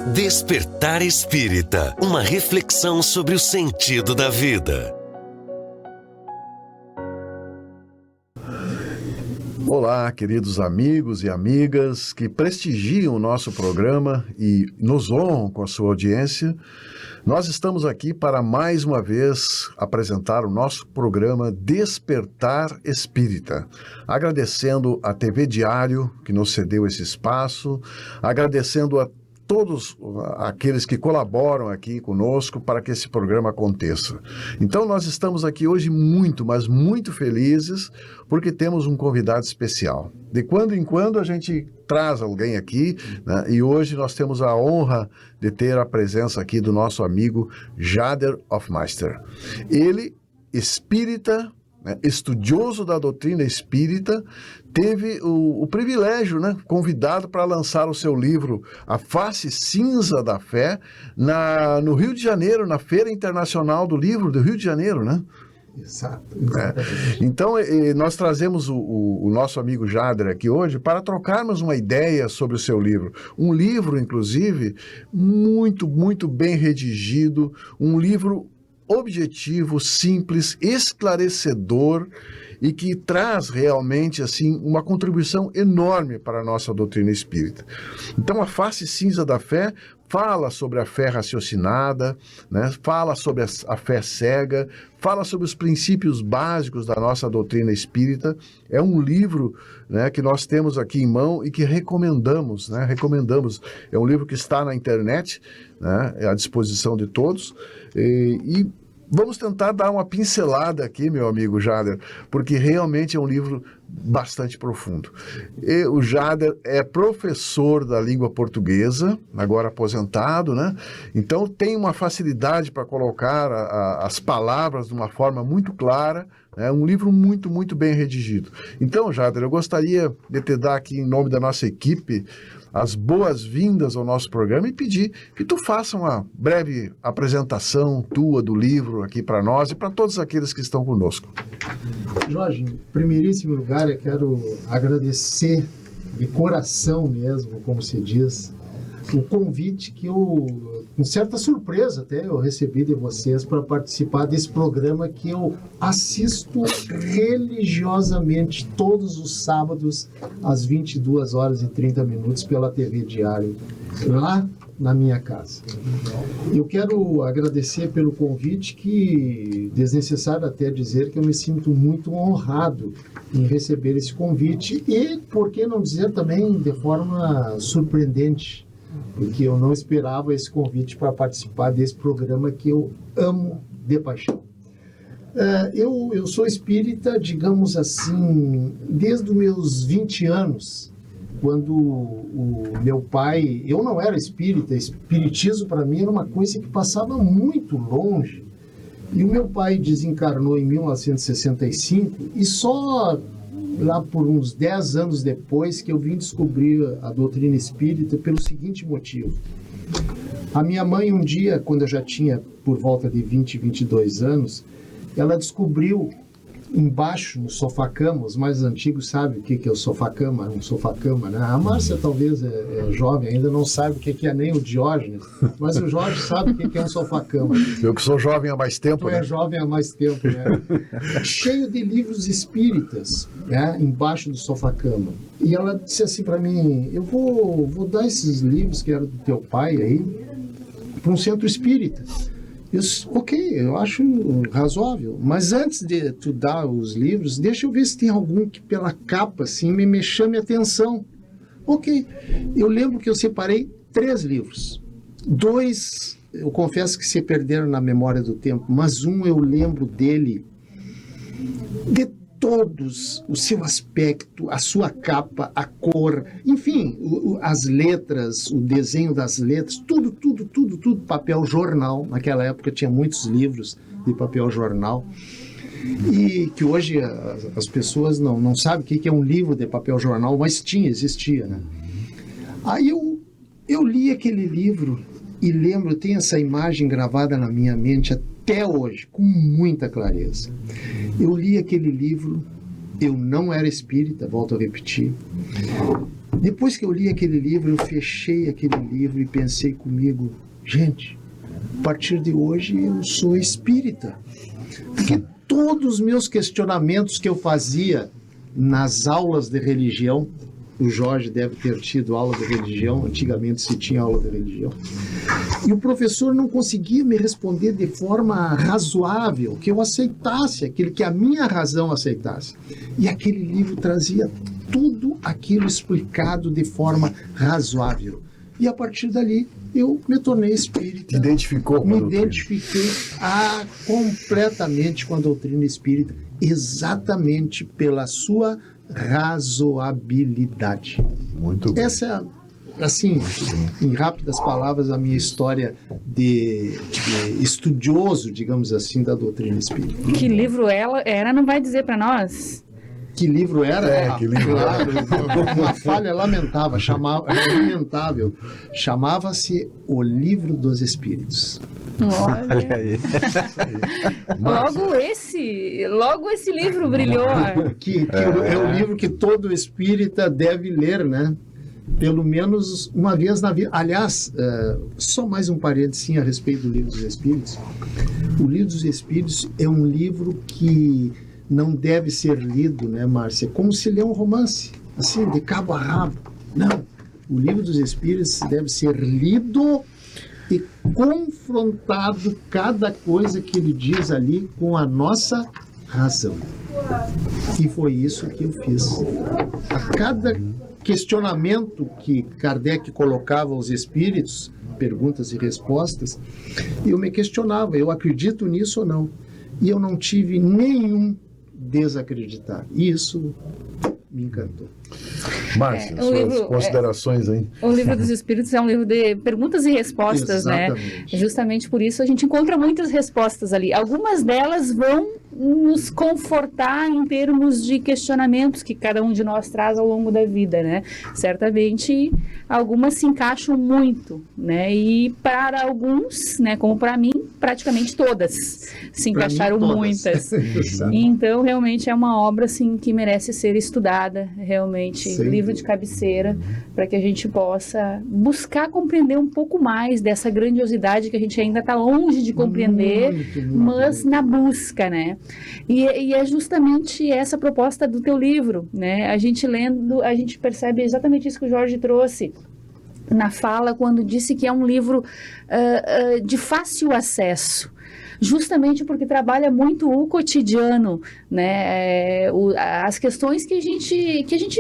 Despertar Espírita, uma reflexão sobre o sentido da vida. Olá, queridos amigos e amigas que prestigiam o nosso programa e nos honram com a sua audiência. Nós estamos aqui para mais uma vez apresentar o nosso programa Despertar Espírita, agradecendo a TV Diário que nos cedeu esse espaço, agradecendo a todos aqueles que colaboram aqui conosco para que esse programa aconteça. Então nós estamos aqui hoje muito, mas muito felizes porque temos um convidado especial. De quando em quando a gente traz alguém aqui, né? E hoje nós temos a honra de ter a presença aqui do nosso amigo Jader Hofmeister. Ele, espírita, estudioso da doutrina espírita, teve o privilégio, convidado para lançar o seu livro A Face Cinza da Fé no Rio de Janeiro, na Feira Internacional do Livro do Rio de Janeiro, né? Exato. Então, nós trazemos o nosso amigo Jader aqui hoje para trocarmos uma ideia sobre o seu livro. Um livro, inclusive, muito, muito bem redigido, um livro objetivo, simples, esclarecedor e que traz realmente assim uma contribuição enorme para a nossa doutrina espírita. Então, A Face Cinza da Fé fala sobre a fé raciocinada, fala sobre a fé cega, fala sobre os princípios básicos da nossa doutrina espírita. É um livro que nós temos aqui em mão e que recomendamos. É um livro que está na internet, à disposição de todos. E vamos tentar dar uma pincelada aqui, meu amigo Jader, porque realmente é um livro bastante profundo. O Jader é professor da língua portuguesa, agora aposentado, Então tem uma facilidade para colocar as palavras de uma forma muito clara. É um livro muito, muito bem redigido. Então, Jader, eu gostaria de te dar aqui, em nome da nossa equipe, as boas-vindas ao nosso programa e pedir que tu faça uma breve apresentação tua do livro aqui para nós e para todos aqueles que estão conosco. Jorge, em primeiríssimo lugar, eu quero agradecer de coração mesmo, como se diz, o convite que eu, com certa surpresa até, eu recebi de vocês para participar desse programa que eu assisto religiosamente todos os sábados às 22h30 pela TV Diário, lá na minha casa. Eu quero agradecer pelo convite, que desnecessário até dizer que eu me sinto muito honrado em receber esse convite e, por que não dizer também, de forma surpreendente, porque eu não esperava esse convite para participar desse programa que eu amo de paixão. Eu sou espírita, digamos assim, desde os meus 20 anos, quando o meu pai... Eu não era espírita, espiritismo para mim era uma coisa que passava muito longe. E o meu pai desencarnou em 1965 e só lá por uns 10 anos depois que eu vim descobrir a doutrina espírita pelo seguinte motivo. A minha mãe um dia, quando eu já tinha por volta de 20, 22 anos, ela descobriu embaixo no sofá-cama, os mais antigos sabem o que é o sofá-cama, um sofá-cama, né? A Márcia talvez é jovem, ainda não sabe o que é nem o Diógenes, mas o Jorge sabe o que é um sofá-cama. Eu que sou jovem há mais tempo. Tu é jovem há mais tempo, né? Cheio de livros espíritas, embaixo do sofá-cama. E ela disse assim para mim, eu vou dar esses livros que eram do teu pai aí para um centro espírita. Eu disse, ok, eu acho razoável, mas antes de tu dar os livros, deixa eu ver se tem algum que pela capa assim me chame a atenção. Ok, eu lembro que eu separei 3 livros. 2, eu confesso que se perderam na memória do tempo, mas um eu lembro dele de todos, o seu aspecto, a sua capa, a cor, enfim, as letras, o desenho das letras, tudo, papel jornal. Naquela época tinha muitos livros de papel jornal, e que hoje as pessoas não sabem o que é um livro de papel jornal, mas existia, né? Aí eu li aquele livro e lembro, eu tenho essa imagem gravada na minha mente até hoje, com muita clareza. Eu li aquele livro, eu não era espírita, volto a repetir, Depois que eu li aquele livro, eu fechei aquele livro e pensei comigo, gente, a partir de hoje eu sou espírita. Porque todos os meus questionamentos que eu fazia nas aulas de religião, o Jorge deve ter tido aula de religião, antigamente se tinha aula de religião, e o professor não conseguia me responder de forma razoável, que eu aceitasse aquilo que a minha razão aceitasse. E aquele livro trazia tudo aquilo explicado de forma razoável. E a partir dali, eu me tornei espírita. Identificou com a Me doutrina. identifiquei completamente com a doutrina espírita, exatamente pela sua razoabilidade. Muito bem. Essa é, assim, em rápidas palavras, a minha história de estudioso, digamos assim, da doutrina espírita. Que livro ela era, não vai dizer para nós? Que livro era? Que livro Claro, uma falha lamentável, chamava-se O Livro dos Espíritos. Olha, aí. logo esse livro brilhou. Que é o livro que todo espírita deve ler, né? Pelo menos uma vez na vida. Aliás, só mais um parênteses a respeito do Livro dos Espíritos. O Livro dos Espíritos é um livro que não deve ser lido, né, Márcia? Como se lê um romance, assim, de cabo a rabo. Não. O Livro dos Espíritos deve ser lido e confrontado cada coisa que ele diz ali com a nossa razão. E foi isso que eu fiz. A cada questionamento que Kardec colocava aos espíritos, perguntas e respostas, eu me questionava, eu acredito nisso ou não? E eu não tive nenhum desacreditar. E isso me encantou. Márcia, o suas livro, considerações aí. O Livro dos Espíritos é um livro de perguntas e respostas, Exatamente. né? Justamente por isso a gente encontra muitas respostas ali. Algumas delas vão nos confortar em termos de questionamentos que cada um de nós traz ao longo da vida, né? Certamente algumas se encaixam muito, né? E para alguns, né, como para mim, praticamente todas se Pra mim, encaixaram todas. muitas. Exato. Então, realmente é uma obra assim que merece ser estudada, realmente, Sem livro de dúvida. cabeceira, para que a gente possa buscar compreender um pouco mais dessa grandiosidade que a gente ainda está longe de compreender, Muito, mas muito. na busca, né? E é justamente essa proposta do teu livro, né? A gente lendo, a gente percebe exatamente isso que o Jorge trouxe na fala, quando disse que é um livro de fácil acesso. Justamente porque trabalha muito o cotidiano, né? As questões que a gente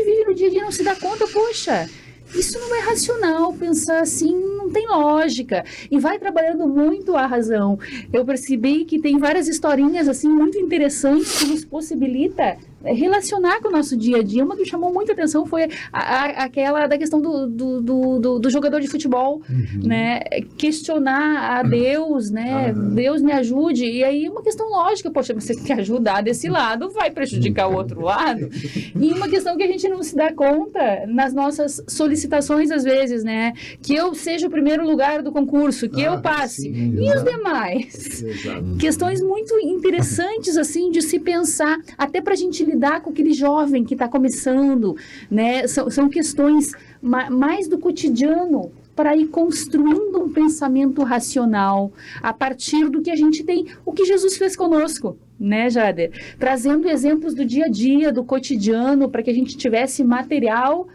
vive no dia a dia, não se dá conta, poxa, isso não é racional, pensar assim não tem lógica, e vai trabalhando muito a razão. Eu percebi que tem várias historinhas assim muito interessantes que nos possibilita relacionar com o nosso dia a dia. Uma que chamou muita atenção foi aquela da questão do jogador de futebol, né? Questionar a Deus, né? Deus me ajude. E aí uma questão lógica, poxa, você que ajudar desse lado vai prejudicar o outro lado. E uma questão que a gente não se dá conta nas nossas solicitações às vezes, né? Que eu seja o primeiro lugar do concurso, que eu passe. Sim, E os exato. demais? Exato. Questões muito interessantes, assim, de se pensar, até para a gente lidar com aquele jovem que está começando, né? São questões mais do cotidiano, para ir construindo um pensamento racional a partir do que a gente tem, o que Jesus fez conosco, né, Jader? Trazendo exemplos do dia a dia, do cotidiano, para que a gente tivesse material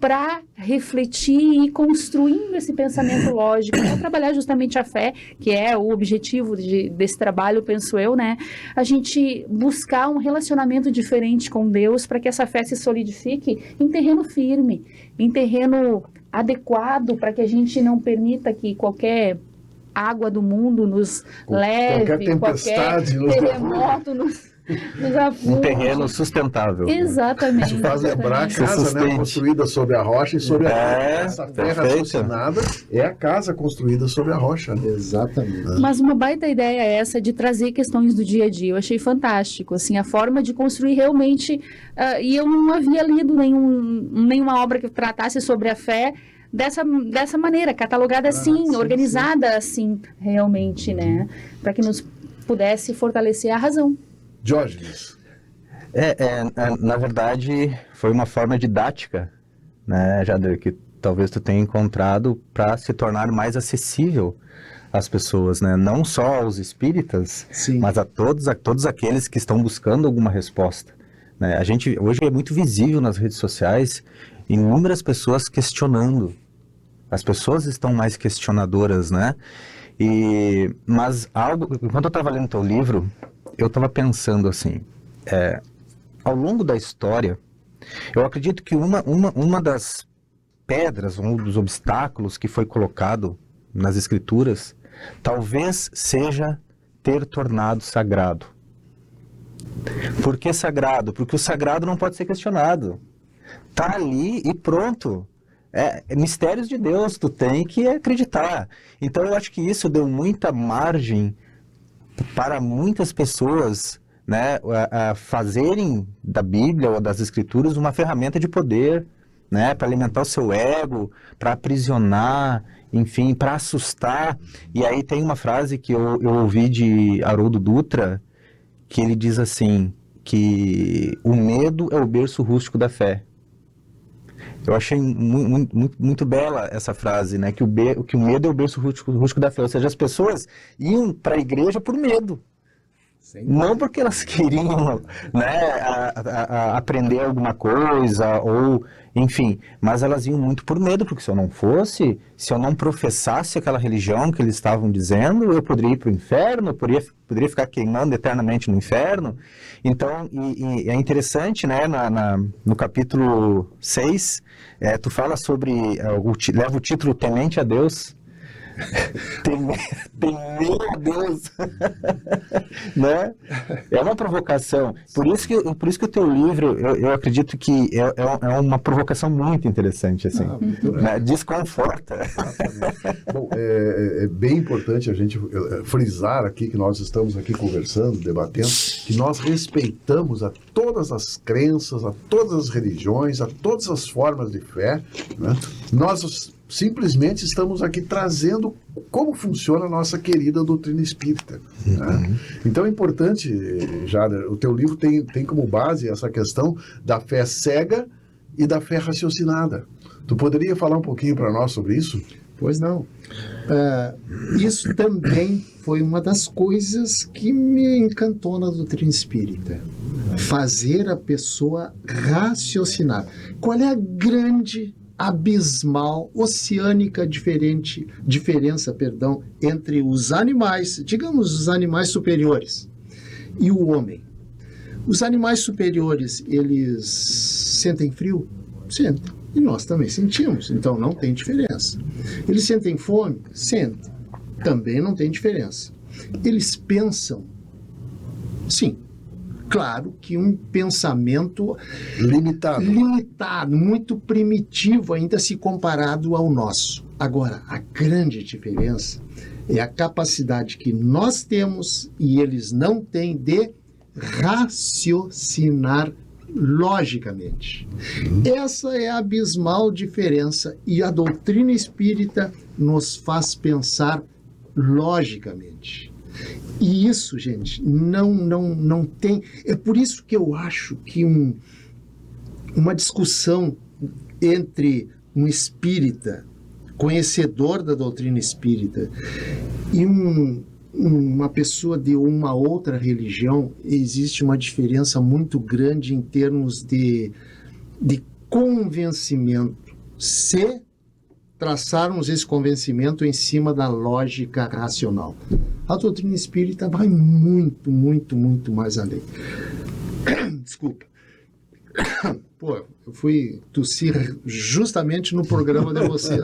para refletir e construindo esse pensamento lógico, para trabalhar justamente a fé, que é o objetivo desse trabalho, penso eu, né? A gente buscar um relacionamento diferente com Deus para que essa fé se solidifique em terreno firme, em terreno adequado, para que a gente não permita que qualquer água do mundo nos leve, qualquer tempestade qualquer terremoto nos afunde. Um terreno sustentável. Exatamente. Isso faz lembrar a exatamente. casa, né, Sustente. construída sobre a rocha e sobre a É, essa terra perfeito. raciocinada é a casa construída sobre a rocha. Né? Exatamente. Mas uma baita ideia é essa de trazer questões do dia a dia. Eu achei fantástico, assim, a forma de construir realmente, e eu não havia lido nenhuma obra que tratasse sobre a fé dessa maneira, catalogada assim, sim, organizada assim, realmente, né? Para que nos pudesse fortalecer a razão. Diógenes. Na verdade, foi uma forma didática né, Jader, que talvez tu tenha encontrado para se tornar mais acessível às pessoas, né? Não só aos espíritas, Sim. mas a todos aqueles que estão buscando alguma resposta, né? A gente hoje é muito visível nas redes sociais inúmeras pessoas questionando. As pessoas estão mais questionadoras, né? Mas enquanto eu estava lendo teu livro, eu estava pensando assim, ao longo da história, eu acredito que uma das pedras, um dos obstáculos que foi colocado nas escrituras, talvez seja ter tornado sagrado. Por que sagrado? Porque o sagrado não pode ser questionado. Tá ali e pronto. Mistérios de Deus, tu tem que acreditar. Então eu acho que isso deu muita margem para muitas pessoas, né, fazerem da Bíblia ou das Escrituras uma ferramenta de poder, né, para alimentar o seu ego, para aprisionar, enfim, para assustar. E aí tem uma frase que eu ouvi de Haroldo Dutra, que ele diz assim, que o medo é o berço rústico da fé. Eu achei muito bela essa frase, né, que o medo é o berço rústico da fé. Ou seja, as pessoas iam para a igreja por medo. Sim. Não porque elas queriam, né, aprender alguma coisa, ou, enfim, mas elas iam muito por medo, porque se eu não fosse, se eu não professasse aquela religião que eles estavam dizendo, eu poderia ir para o inferno, eu poderia ficar queimando eternamente no inferno. Então, e é interessante, né, no capítulo 6, tu fala sobre, leva o título Temente a Deus. Temer a Deus. Né? É uma provocação. Por isso que o teu livro, eu acredito que é uma provocação muito interessante, assim. Né? Desconforta. Bom, é bem importante a gente frisar aqui que nós estamos aqui conversando, debatendo, que nós respeitamos a todas as crenças, a todas as religiões, a todas as formas de fé, né? Nós simplesmente estamos aqui trazendo como funciona a nossa querida doutrina espírita. Né? Então é importante, Jader, o teu livro tem como base essa questão da fé cega e da fé raciocinada. Tu poderia falar um pouquinho para nós sobre isso? Pois não. Isso também foi uma das coisas que me encantou na doutrina espírita. Fazer a pessoa raciocinar. Qual é a grande abismal, oceânica diferença entre os animais, digamos os animais superiores, e o homem? Os animais superiores, eles sentem frio? Sentem. E nós também sentimos, então não tem diferença. Eles sentem fome? Sentem. Também não tem diferença. Eles pensam? Sim. Claro que um pensamento limitado, muito primitivo ainda se comparado ao nosso. Agora, a grande diferença é a capacidade que nós temos e eles não têm de raciocinar logicamente. Essa é a abismal diferença e a doutrina espírita nos faz pensar logicamente. E isso, gente, não tem... É por isso que eu acho que uma discussão entre um espírita, conhecedor da doutrina espírita, e uma pessoa de uma outra religião, existe uma diferença muito grande em termos de convencimento. Se traçarmos esse convencimento em cima da lógica racional. A doutrina espírita vai muito, muito, muito mais além. Desculpa. Pô, eu fui tossir justamente no programa de vocês.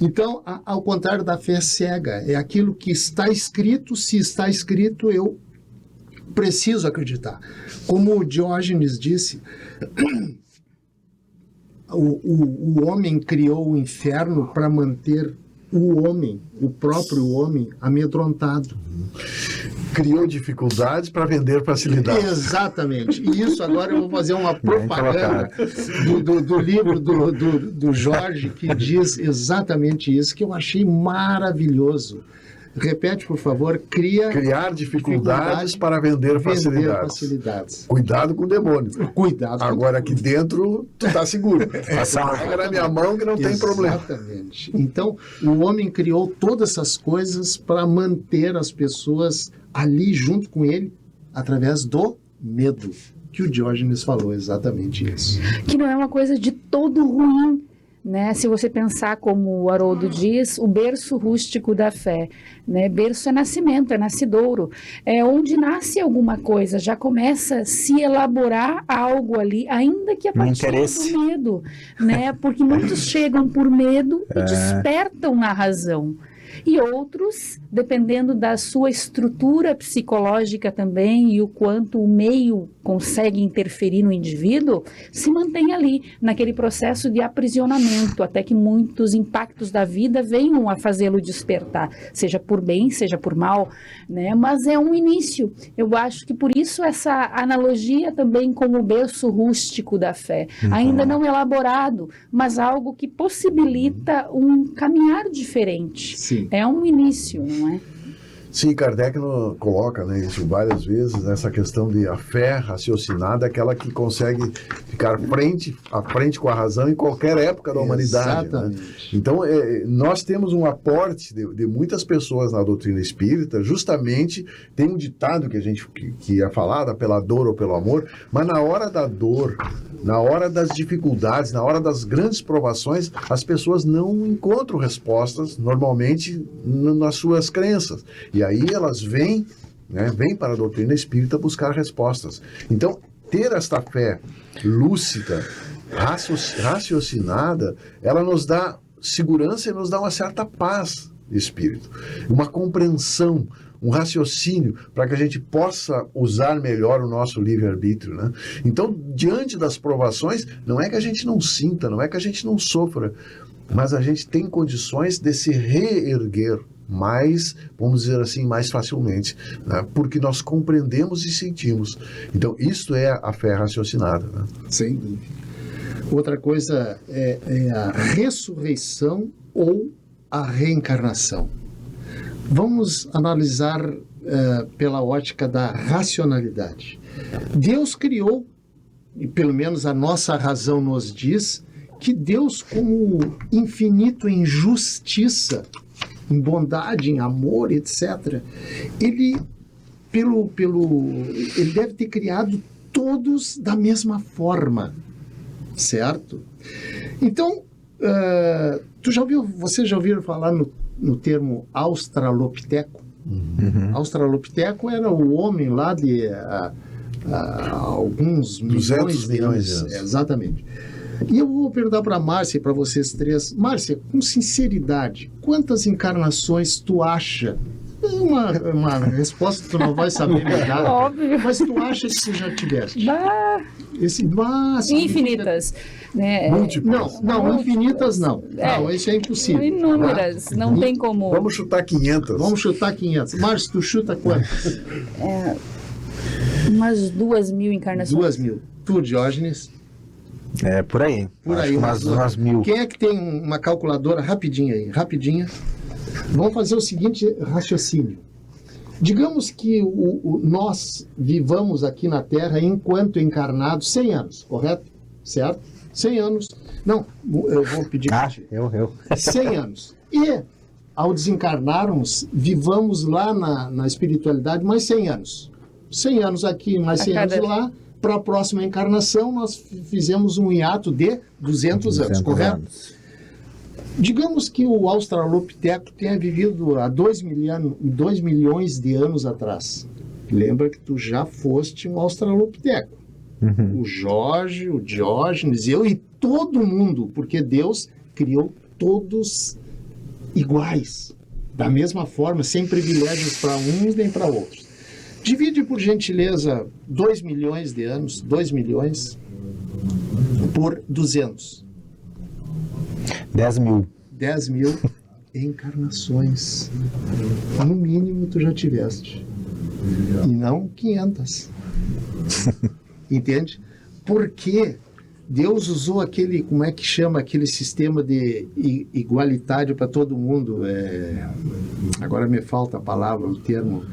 Então, ao contrário da fé cega, é aquilo que está escrito, se está escrito, eu preciso acreditar. Como o Diógenes disse... O homem criou o inferno para manter o próprio homem, amedrontado. Criou dificuldades para vender facilidades. Exatamente. E isso agora eu vou fazer uma propaganda do livro do Jorge, que diz exatamente isso, que eu achei maravilhoso. Repete, por favor. Criar dificuldades para vender facilidades. Cuidado com o demônio. Cuidado. Agora aqui dentro, tu tá seguro. Pega na minha mão que não tem problema. Exatamente. Então, o homem criou todas essas coisas para manter as pessoas ali junto com ele, através do medo, que o Diógenes falou exatamente isso. Que não é uma coisa de todo ruim, né? Se você pensar como o Haroldo diz, o berço rústico da fé, né? Berço é nascimento, é nascidouro, é onde nasce alguma coisa, já começa a se elaborar algo ali, ainda que a partir do medo, né? Porque muitos chegam por medo e despertam na razão. E outros, dependendo da sua estrutura psicológica também e o quanto o meio consegue interferir no indivíduo, se mantém ali, naquele processo de aprisionamento, até que muitos impactos da vida venham a fazê-lo despertar, seja por bem, seja por mal, né? Mas é um início. Eu acho que por isso essa analogia também com o berço rústico da fé, ainda não elaborado, mas algo que possibilita um caminhar diferente. Sim. É um início, não é? Sim, Kardec coloca, né, isso várias vezes, essa questão de a fé raciocinada, aquela que consegue ficar à frente com a razão em qualquer época da humanidade. Exatamente. Né? Então, nós temos um aporte de muitas pessoas na doutrina espírita, justamente, tem um ditado que é falado, pela dor ou pelo amor, mas na hora da dor, na hora das dificuldades, na hora das grandes provações, as pessoas não encontram respostas, normalmente, nas suas crenças. E aí elas vêm para a doutrina espírita buscar respostas. Então, ter esta fé lúcida, raciocinada, ela nos dá segurança e nos dá uma certa paz de espírito, uma compreensão, um raciocínio para que a gente possa usar melhor o nosso livre-arbítrio, né? Então, diante das provações, não é que a gente não sinta, não é que a gente não sofra, mas a gente tem condições de se reerguer mais, vamos dizer assim, mais facilmente, né? Porque nós compreendemos e sentimos. Então, isto é a fé raciocinada, né? Sem dúvida. Outra coisa é a ressurreição ou a reencarnação. Vamos analisar pela ótica da racionalidade. Deus criou, e pelo menos a nossa razão nos diz, que Deus, como infinito em justiça, em bondade, em amor, etc., ele deve ter criado todos da mesma forma, certo? Então, você já ouviu falar no termo australopiteco? Uhum. Australopiteco era o homem lá de alguns 200 milhões de anos. de anos. Exatamente. E eu vou perguntar para a Márcia e para vocês três. Márcia, com sinceridade, quantas encarnações tu acha? Uma resposta que tu não vai saber me dar. Óbvio. Mas tu acha que tu já tiveste? Infinitas. Né? Múltiplas. Não, infinitas não. Não, isso é impossível. Inúmeras, não tem como. Vamos chutar 500. Vamos chutar 500. Márcia, tu chuta quantas? Umas 2.000 encarnações. 2.000. Tu, Diógenes? Por aí. Por aí, umas 1.000. Quem é que tem uma calculadora rapidinha aí? Rapidinha. Vamos fazer o seguinte raciocínio. Digamos que nós vivamos aqui na Terra enquanto encarnados 100 anos, correto? Certo? 100 anos. Não, eu vou pedir... Eu. 100 anos. E, ao desencarnarmos, vivamos lá na espiritualidade mais 100 anos. 100 anos aqui, mais 100 anos lá. Para a próxima encarnação, nós fizemos um hiato de 200 anos, correto? Digamos que o australopiteco tenha vivido há 2 milhões de anos atrás. Lembra que tu já foste um australopiteco. Uhum. O Jorge, o Diógenes, eu e todo mundo, porque Deus criou todos iguais, da mesma forma, sem privilégios para uns nem para outros. Divide, por gentileza, 2 milhões de anos, 2 milhões, por 200. 10.000. 10.000 encarnações. No mínimo, tu já tiveste. E não 500. Entende? Porque Deus usou aquele, como é que chama, aquele sistema de igualitário para todo mundo. Agora me falta a palavra, o termo.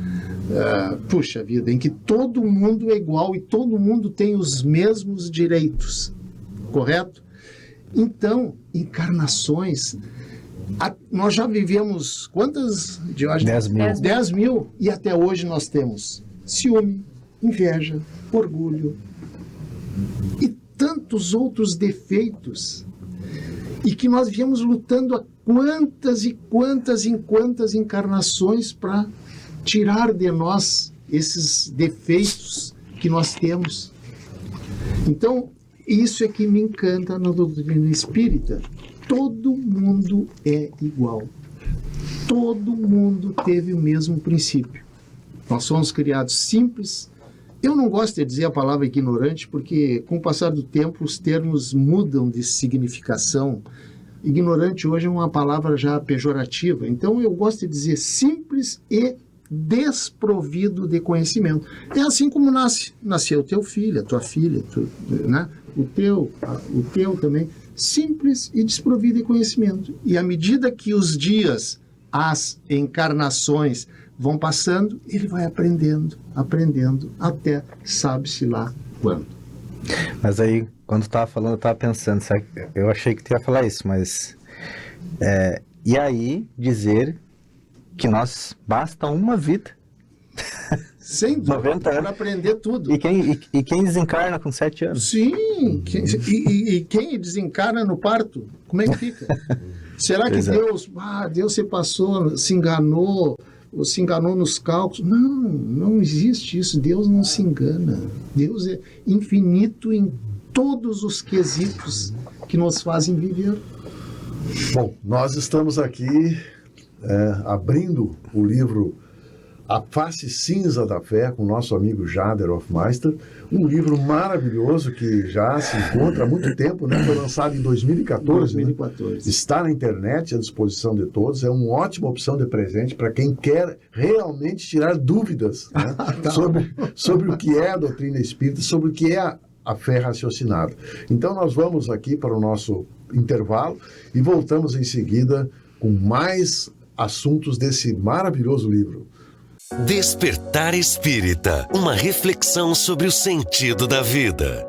Puxa vida, em que todo mundo é igual e todo mundo tem os mesmos direitos, correto? Então, encarnações, nós já vivemos quantas, Diógenes? 10 mil. 10 mil, e até hoje nós temos ciúme, inveja, orgulho e tantos outros defeitos, e que nós viemos lutando há quantas e quantas encarnações para tirar de nós esses defeitos que nós temos. Então, isso é que me encanta na doutrina espírita. Todo mundo é igual. Todo mundo teve o mesmo princípio. Nós somos criados simples. Eu não gosto de dizer a palavra ignorante, porque com o passar do tempo os termos mudam de significação. Ignorante hoje é uma palavra já pejorativa. Então eu gosto de dizer simples e desprovido de conhecimento. É assim como nasceu teu filho, a tua filha, né? o teu também, simples e desprovido de conhecimento. E à medida que os dias, as encarnações vão passando, ele vai aprendendo, até sabe-se lá quando. Mas aí, quando tu estava falando, eu estava pensando, sabe? Eu achei que tu ia falar isso, mas... e aí, dizer que nós basta uma vida. Sem dúvida, 90 anos. para aprender tudo. E quem desencarna com 7 anos? Sim, e quem desencarna no parto, como é que fica? Será que Deus se passou, se enganou, ou se enganou nos cálculos? Não existe isso. Deus não se engana. Deus é infinito em todos os quesitos que nos fazem viver. Bom, nós estamos aqui abrindo o livro A Face Cinza da Fé, com o nosso amigo Jader Hoffmeister, um livro maravilhoso que já se encontra há muito tempo, né? Foi lançado em 2014. 2014. Né? Está na internet, à disposição de todos, é uma ótima opção de presente para quem quer realmente tirar dúvidas, né? sobre o que é a doutrina espírita, sobre o que é a fé raciocinada. Então nós vamos aqui para o nosso intervalo e voltamos em seguida com mais assuntos desse maravilhoso livro. Despertar Espírita, uma reflexão sobre o sentido da vida.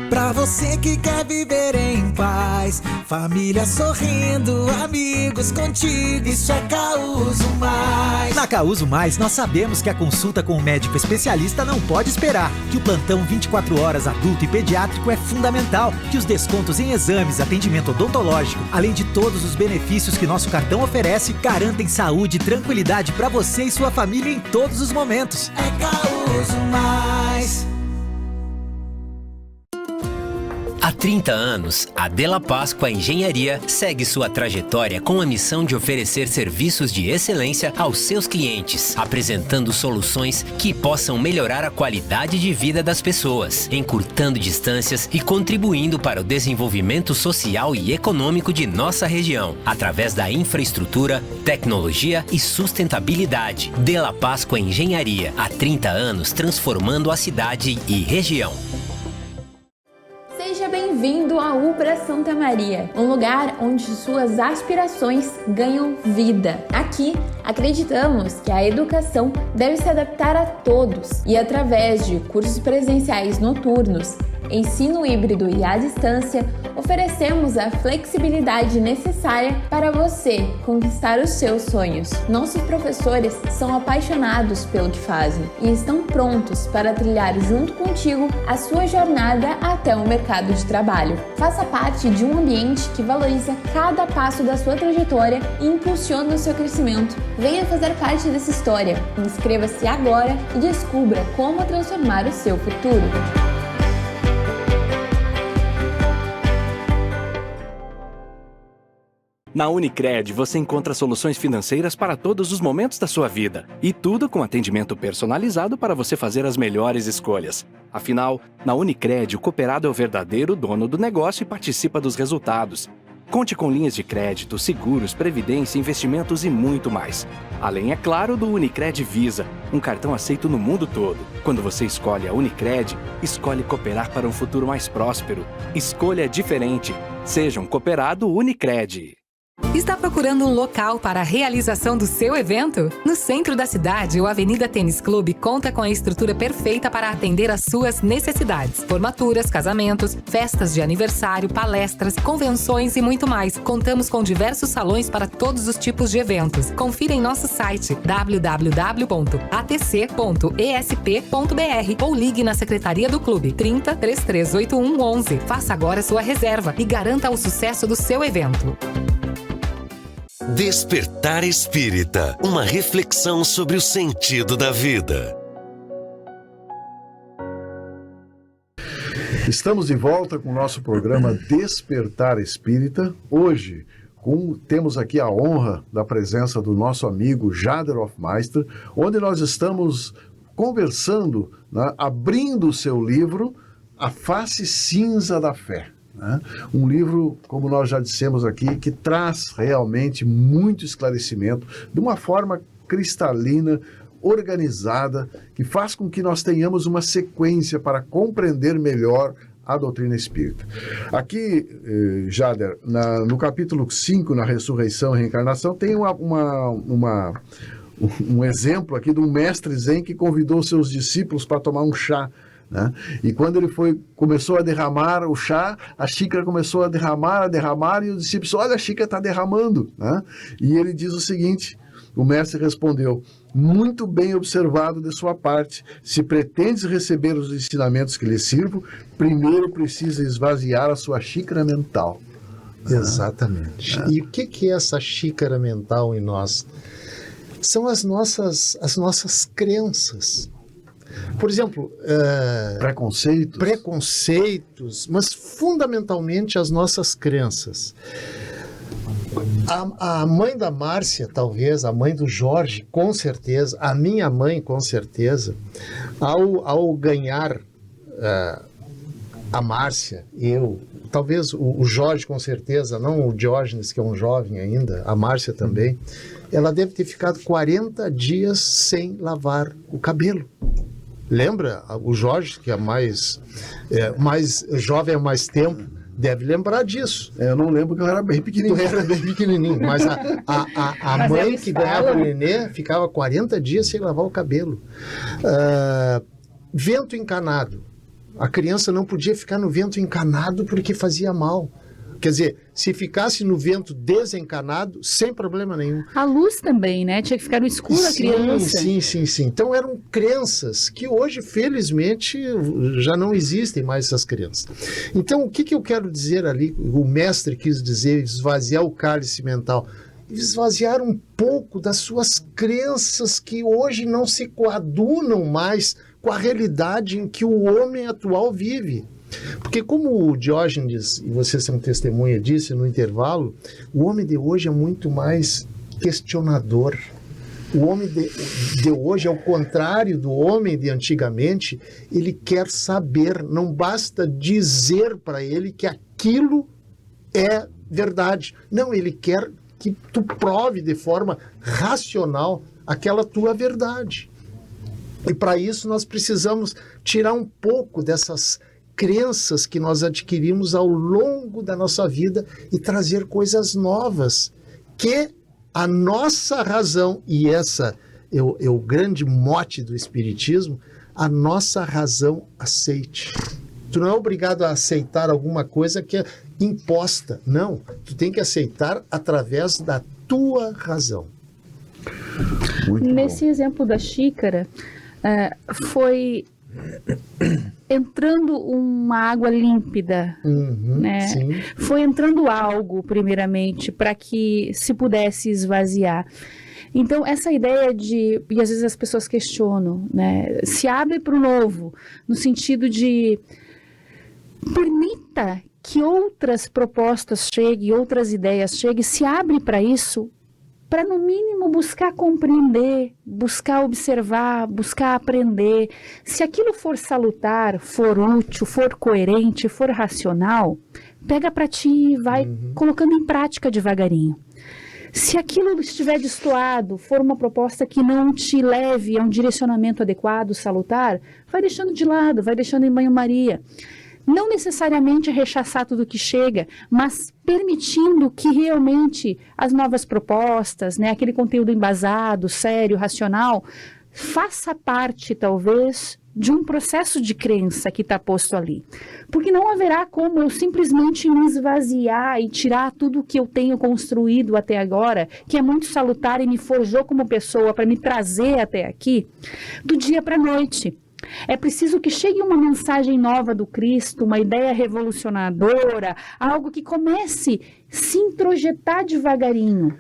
Pra você que quer viver em paz, família sorrindo, amigos contigo, isso é Causo Mais. Na Causo Mais, nós sabemos que a consulta com o médico especialista não pode esperar, que o plantão 24 horas adulto e pediátrico é fundamental, que os descontos em exames, atendimento odontológico, além de todos os benefícios que nosso cartão oferece, garantem saúde e tranquilidade pra você e sua família em todos os momentos. É Causo Mais. Há 30 anos, a Della Páscoa Engenharia segue sua trajetória com a missão de oferecer serviços de excelência aos seus clientes, apresentando soluções que possam melhorar a qualidade de vida das pessoas, encurtando distâncias e contribuindo para o desenvolvimento social e econômico de nossa região, através da infraestrutura, tecnologia e sustentabilidade. Della Páscoa Engenharia, há 30 anos transformando a cidade e região. Seja bem-vindo à UPRA Santa Maria, um lugar onde suas aspirações ganham vida. Aqui, acreditamos que a educação deve se adaptar a todos e, através de cursos presenciais noturnos, ensino híbrido e à distância, oferecemos a flexibilidade necessária para você conquistar os seus sonhos. Nossos professores são apaixonados pelo que fazem e estão prontos para trilhar junto contigo a sua jornada até o mercado de trabalho. Faça parte de um ambiente que valoriza cada passo da sua trajetória e impulsiona o seu crescimento. Venha fazer parte dessa história. Inscreva-se agora e descubra como transformar o seu futuro. Na Unicred, você encontra soluções financeiras para todos os momentos da sua vida. E tudo com atendimento personalizado para você fazer as melhores escolhas. Afinal, na Unicred, o cooperado é o verdadeiro dono do negócio e participa dos resultados. Conte com linhas de crédito, seguros, previdência, investimentos e muito mais. Além, é claro, do Unicred Visa, um cartão aceito no mundo todo. Quando você escolhe a Unicred, escolhe cooperar para um futuro mais próspero. Escolha diferente. Seja um cooperado Unicred. Está procurando um local para a realização do seu evento? No centro da cidade, o Avenida Tênis Clube conta com a estrutura perfeita para atender às suas necessidades. Formaturas, casamentos, festas de aniversário, palestras, convenções e muito mais. Contamos com diversos salões para todos os tipos de eventos. Confira em nosso site www.atc.esp.br ou ligue na Secretaria do Clube 30 3381 11. Faça agora sua reserva e garanta o sucesso do seu evento. Despertar Espírita, uma reflexão sobre o sentido da vida. Estamos de volta com o nosso programa Despertar Espírita. Hoje, temos aqui a honra da presença do nosso amigo Jader Hoffmeister, onde nós estamos conversando, né, abrindo o seu livro, A Face Cinza da Fé. Um livro, como nós já dissemos aqui, que traz realmente muito esclarecimento de uma forma cristalina, organizada, que faz com que nós tenhamos uma sequência para compreender melhor a doutrina espírita. Aqui, Jader, no capítulo 5, na Ressurreição e Reencarnação, tem um exemplo aqui de um mestre Zen que convidou seus discípulos para tomar um chá. Né? E quando ele começou a derramar o chá, a xícara começou a derramar, e os discípulos, olha, a xícara está derramando. Né? E ele diz o seguinte, o mestre respondeu, muito bem observado de sua parte, se pretendes receber os ensinamentos que lhe sirvo, primeiro precisa esvaziar a sua xícara mental. Exatamente. E o que é essa xícara mental em nós? São as nossas crenças. Por exemplo, preconceitos, mas fundamentalmente as nossas crenças. A mãe da Márcia, talvez, a mãe do Jorge, com certeza, a minha mãe, com certeza, ao ganhar a Márcia, talvez o Jorge, com certeza, não o Diógenes, que é um jovem ainda, a Márcia também, ela deve ter ficado 40 dias sem lavar o cabelo. Lembra? O Jorge, que é mais jovem há mais tempo, deve lembrar disso. Eu não lembro que eu era bem pequenininho. Tu era bem pequenininho, mas a mãe que ganhava o nenê ficava 40 dias sem lavar o cabelo. Vento encanado. A criança não podia ficar no vento encanado porque fazia mal. Quer dizer, se ficasse no vento desencanado, sem problema nenhum. A luz também, né? Tinha que ficar no escuro a criança. Sim. Então eram crenças que hoje, felizmente, já não existem mais essas crenças. Então, o que eu quero dizer ali? O mestre quis dizer, esvaziar o cálice mental. Esvaziar um pouco das suas crenças que hoje não se coadunam mais com a realidade em que o homem atual vive. Porque como o Diógenes, e você são testemunha disso no intervalo, o homem de hoje é muito mais questionador. O homem de hoje, ao contrário do homem de antigamente, ele quer saber, não basta dizer para ele que aquilo é verdade. Não, ele quer que tu prove de forma racional aquela tua verdade. E para isso nós precisamos tirar um pouco dessas crenças que nós adquirimos ao longo da nossa vida e trazer coisas novas que a nossa razão, e essa é o grande mote do Espiritismo, a nossa razão aceite. Tu não é obrigado a aceitar alguma coisa que é imposta, não. Tu tem que aceitar através da tua razão. Nesse exemplo da xícara, foi entrando uma água límpida, né? Sim. Foi entrando algo, primeiramente, para que se pudesse esvaziar. Então, essa ideia e às vezes as pessoas questionam, né? Se abre para o novo, no sentido de permita que outras propostas cheguem, outras ideias cheguem, se abre para isso, para no mínimo buscar compreender, buscar observar, buscar aprender. Se aquilo for salutar, for útil, for coerente, for racional, pega para ti e vai colocando em prática devagarinho. Se aquilo estiver destoado, for uma proposta que não te leve a um direcionamento adequado, salutar, vai deixando de lado, vai deixando em banho-maria. Não necessariamente rechaçar tudo que chega, mas permitindo que realmente as novas propostas, né, aquele conteúdo embasado, sério, racional, faça parte, talvez, de um processo de crença que está posto ali. Porque não haverá como eu simplesmente me esvaziar e tirar tudo que eu tenho construído até agora, que é muito salutar e me forjou como pessoa para me trazer até aqui, do dia para a noite. É preciso que chegue uma mensagem nova do Cristo, uma ideia revolucionadora, algo que comece a se introjetar devagarinho,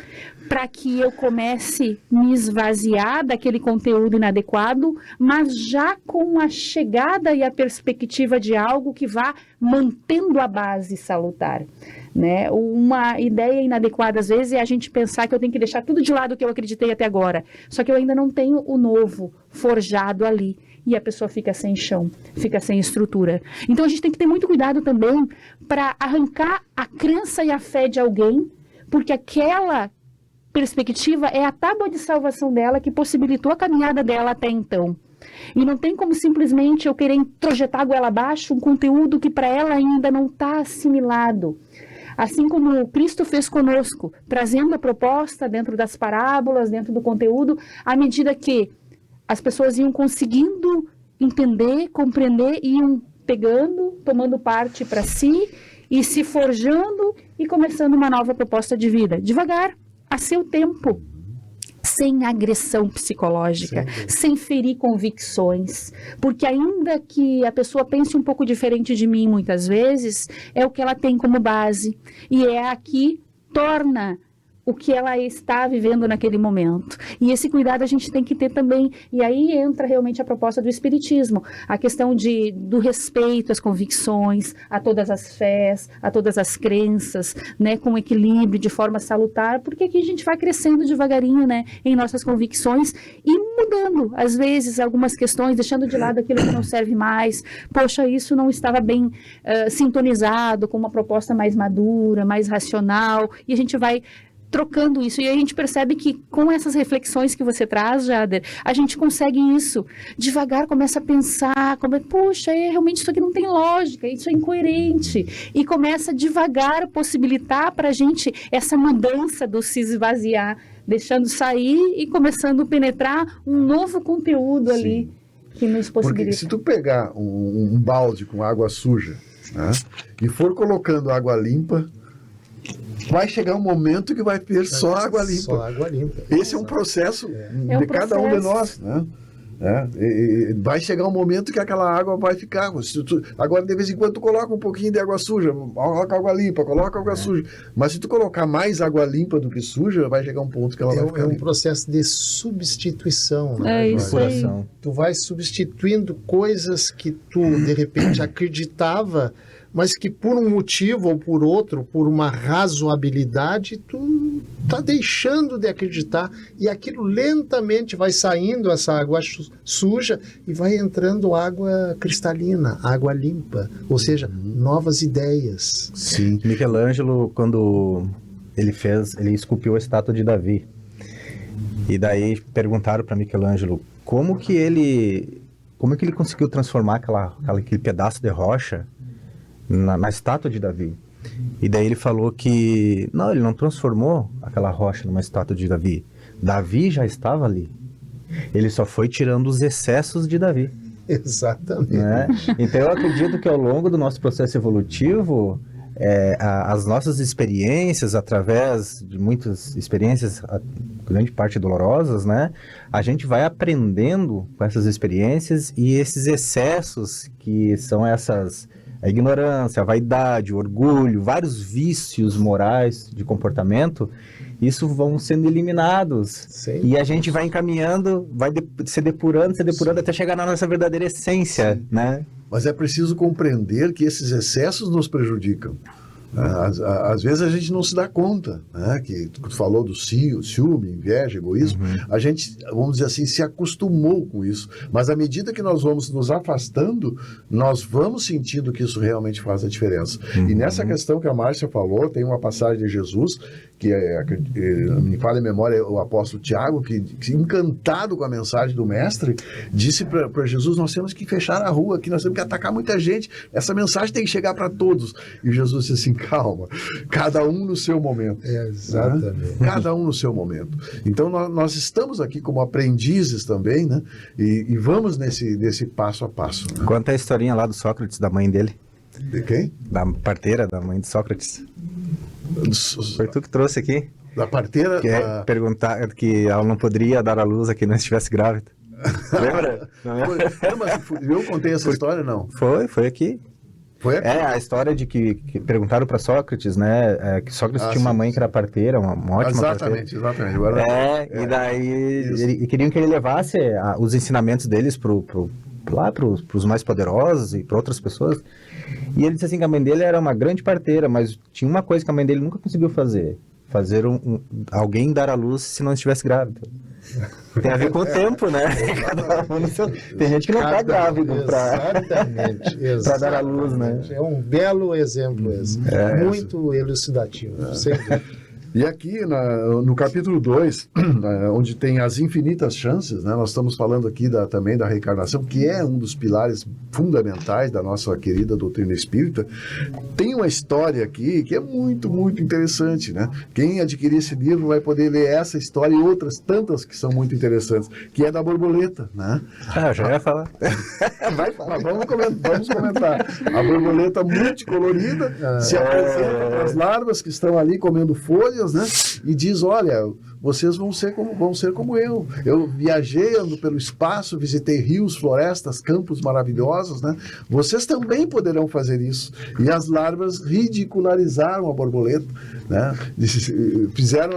para que eu comece a me esvaziar daquele conteúdo inadequado, mas já com a chegada e a perspectiva de algo que vá mantendo a base salutar. Né? Uma ideia inadequada, às vezes, é a gente pensar que eu tenho que deixar tudo de lado que eu acreditei até agora, só que eu ainda não tenho o novo forjado ali. E a pessoa fica sem chão, fica sem estrutura. Então a gente tem que ter muito cuidado também para arrancar a crença e a fé de alguém, porque aquela perspectiva é a tábua de salvação dela que possibilitou a caminhada dela até então. E não tem como simplesmente eu querer introjetar a goela abaixo um conteúdo que para ela ainda não está assimilado. Assim como Cristo fez conosco, trazendo a proposta dentro das parábolas, dentro do conteúdo, à medida que as pessoas iam conseguindo entender, compreender, iam pegando, tomando parte para si e se forjando e começando uma nova proposta de vida. Devagar, a seu tempo, sem agressão psicológica, sem ferir convicções. Porque ainda que a pessoa pense um pouco diferente de mim muitas vezes, é o que ela tem como base. E é aqui torna o que ela está vivendo naquele momento. E esse cuidado a gente tem que ter também, e aí entra realmente a proposta do Espiritismo, a questão do respeito às convicções, a todas as fés, a todas as crenças, né, com equilíbrio, de forma salutar, porque aqui a gente vai crescendo devagarinho, né, em nossas convicções e mudando, às vezes, algumas questões, deixando de lado aquilo que não serve mais. Poxa, isso não estava bem sintonizado com uma proposta mais madura, mais racional, e a gente vai trocando isso, e a gente percebe que com essas reflexões que você traz, Jader, a gente consegue isso, devagar começa a pensar, puxa, realmente isso aqui não tem lógica, isso é incoerente, e começa devagar a possibilitar para a gente essa mudança do se esvaziar, deixando sair e começando a penetrar um novo conteúdo ali, que nos possibilita. Porque se tu pegar um balde com água suja, né, e for colocando água limpa, vai chegar um momento que vai ter só água limpa. Só água limpa. Esse é um processo de cada um de nós, né? Vai chegar um momento que aquela água vai ficar. Agora, de vez em quando, tu coloca um pouquinho de água suja, coloca água limpa, coloca água suja. Mas se tu colocar mais água limpa do que suja, vai chegar um ponto que ela vai ficar limpa. Processo de substituição. Né? É isso aí. Tu vai substituindo coisas que tu, de repente, acreditava, mas que por um motivo ou por outro, por uma razoabilidade, tu tá deixando de acreditar, e aquilo lentamente vai saindo, essa água suja, e vai entrando água cristalina, água limpa, ou seja, novas ideias. Sim. Michelangelo, quando ele esculpiu a estátua de Davi, e daí perguntaram para Michelangelo como que ele conseguiu transformar aquele pedaço de rocha na estátua de Davi. E daí ele falou que não, ele não transformou aquela rocha numa estátua de Davi. Davi já estava ali. Ele só foi tirando os excessos de Davi. Exatamente. Né? Então eu acredito que ao longo do nosso processo evolutivo, as nossas experiências, através de muitas experiências, grande parte dolorosas, né? A gente vai aprendendo com essas experiências, e esses excessos que são a ignorância, a vaidade, o orgulho, vários vícios morais de comportamento, isso vão sendo eliminados. Sim. E a gente vai encaminhando, vai se depurando até chegar na nossa verdadeira essência, né? Mas é preciso compreender que esses excessos nos prejudicam. Às vezes a gente não se dá conta, né? Que tu falou do ciúme, inveja, egoísmo, a gente, vamos dizer assim, se acostumou com isso, mas à medida que nós vamos nos afastando, nós vamos sentindo que isso realmente faz a diferença. E nessa questão que a Márcia falou, tem uma passagem de Jesus, que me fala em memória o apóstolo Tiago, que encantado com a mensagem do mestre, disse para Jesus: nós temos que fechar a rua aqui, nós temos que atacar muita gente, essa mensagem tem que chegar para todos. E Jesus disse assim: calma, cada um no seu momento. Exatamente. Né? Cada um no seu momento. Então nós estamos aqui como aprendizes também, né? E vamos nesse passo a passo. Né? Conta a historinha lá do Sócrates, da mãe dele. De quem? Da parteira, da mãe de Sócrates. Foi tu que trouxe aqui? Da parteira? Perguntar que ela não poderia dar à luz a quem não estivesse grávida. Lembra? Eu contei essa história, não? Foi aqui. Foi aqui? A história de que perguntaram para Sócrates, né? Que Sócrates tinha uma mãe que era parteira, uma ótima parteira. Exatamente. E daí queriam que ele levasse os ensinamentos deles para os mais poderosos e para outras pessoas. E ele disse assim que a mãe dele era uma grande parteira, mas tinha uma coisa que a mãe dele nunca conseguiu fazer alguém dar à luz se não estivesse grávida. Tem a ver com o tempo, né? Tem gente que não está grávido para dar à luz, né? É um belo exemplo esse. Muito elucidativo, sem dúvida. E aqui no capítulo 2, onde tem as infinitas chances, né, nós estamos falando aqui também da reencarnação, que é um dos pilares fundamentais da nossa querida doutrina espírita. Tem uma história aqui que é muito, muito interessante, né? Quem adquirir esse livro vai poder ler essa história e outras tantas que são muito interessantes, que é da borboleta, né? Já ia falar. Vai falar. Vamos comentar. A borboleta multicolorida se apresenta para as larvas que estão ali comendo folhas, né? E diz: olha, vocês vão ser como eu. Eu viajei, ando pelo espaço, visitei rios, florestas, campos maravilhosos, né? Vocês também poderão fazer isso. E as larvas ridicularizaram a borboleta, né? Fizeram